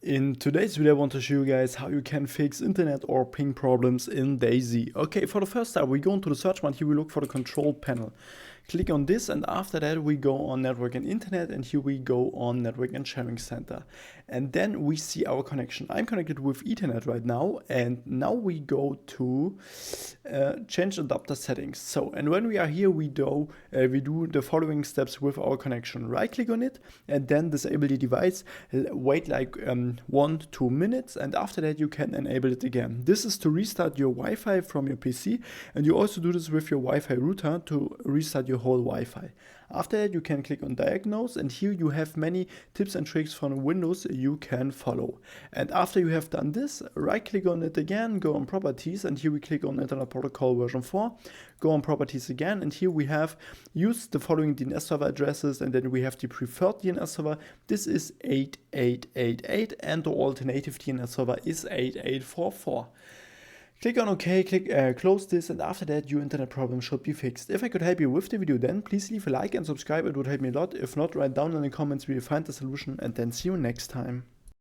In today's video, I want to show you guys how you can fix internet or ping problems in DayZ. Okay, for the first step, we go into the search bar. Here we look for the control panel. Click on this, and after that we go on network and internet, and here we go on network and sharing center. And then we see our connection. I'm connected with Ethernet right now, and now we go to change adapter settings. So, and when we are here, we do the following steps with our connection. Right click on it, and then disable the device. Wait like 1-2 minutes, and after that you can enable it again. This is to restart your Wi-Fi from your PC, and you also do this with your Wi-Fi router to restart your whole Wi-Fi. After that you can click on diagnose, and here you have many tips and tricks from Windows you can follow. And after you have done this, right click on it again, go on properties, and here we click on Internet Protocol version 4, go on properties again, and here we have used the following DNS server addresses, and then we have the preferred DNS server. This is 8888, and the alternative DNS server is 8844. Click on OK, close this, and after that your internet problem should be fixed. If I could help you with the video, then please leave a like and subscribe, it would help me a lot. If not, write down in the comments where you find the solution, and then see you next time.